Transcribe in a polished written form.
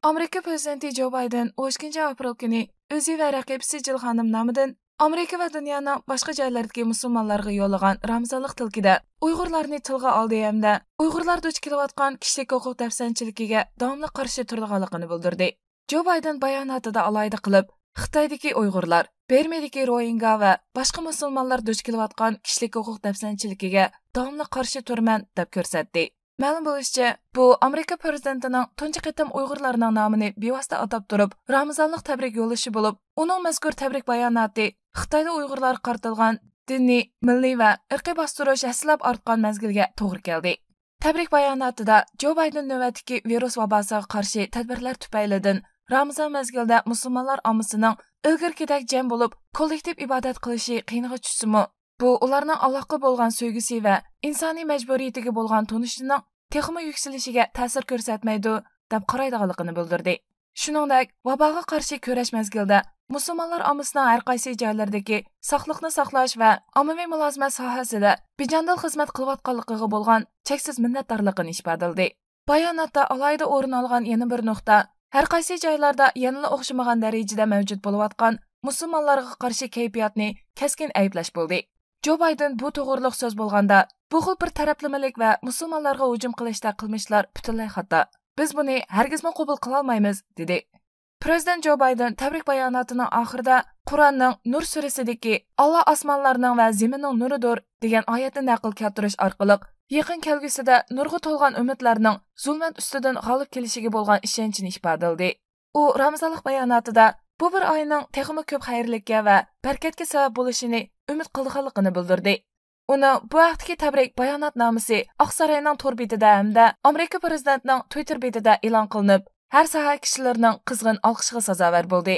Amerika prezidenti Joe Biden 12 aprel kuni o'zi va raqibisi Jill xonim nomidan Amerika va dunyoning boshqa joylaridagi musulmonlarga yo'llagan ramzonlik tilkida Uyg'urlarni tilga oldi hamda Uyg'urlar duch kelayotgan kishilik huquq dafsanchiligiga davomli qarshi turganligini bildirdi. Joe Biden bayonotida alohida qilib, Xitoydagi Uyg'urlar, Bermedagi Rohingya va boshqa musulmonlar duch kelayotgan kishilik huquq dafsanchiligiga davomli qarshi turman deb ko'rsatdi. Ma'lum bo'lishicha, bu Amerika prezidentining tunji qitim Uyg'urlarning nomini bevosita atab turib, Ramazonlik tabrik yo'llashi bo'lib, uning mazkur tabrik bayonoti Xitoyda Uyg'urlar qartilgan diniy, milliy va irqiy bostirish haslab ortgan mezgilga to'g'ri keldi. Tabrik bayonotida Joe Biden navbatdagi virus vabosiga qarshi tadbirlar tufaylidan Ramazon mezgilida musulmonlar ommasining ilgirgidek jam bo'lib, kollektiv ibodat qilishi qiyinga tushsa-mu, bu ularning Allohga bo'lgan sevgisi va insoniy majburiyatiga bo'lgan tunishining texmi yukselishiga ta'sir ko'rsatmaydi deb qaraydiganligini bildirdi. Shuningdek, vaboga qarshi kurash mezgilida musulmonlar ommasining har qaysi joylardagi sog'liqni saqlash va ommaviy mulozimat sohasida bejandil xizmat qilayotganligiga bo'lgan cheksiz minnatdorligini ifodaladi. Bayonotda alohida o'rin olgan yana bir nuqta har qaysi joylarda yanada o'xshamagan darajada mavjud bo'layotgan musulmonlarga qarshi kayfiyatni keskin ayblash bo'ldi. Joe Biden bu to'g'riliq so'z bo'lganda, bu xil bir taraflamalik va musulmonlarga hujum qilishda qilmishlar butunlay xato. Biz buni hargizmi qabul qila olmaymiz, dedi. Prezident Joe Biden tabrik bayonotining oxirida Qur'onning Nur surasidagi Alloh osmonlarning va zaminning nuridir degan oyatni naql keltirish orqali yaqin kelgusida nurga to'lgan umidlarning zulmat ustidan g'olib kelishiga bo'lgan ishonchini ifodaladi. U Ramazonlik bayonotida bu bir oyning texmi ko'p xayrlikka va barakatga sabab bo'lishini umid qilganligini bildirdi. Uni bu vaqtdagi tabrik bayonotnomasi Oqsaroyning to'r betida hamda Amerika prezidentining Twitter betida e'lon qilinib, har soha kishilarining qizg'in olqishiga sazovor bo'ldi.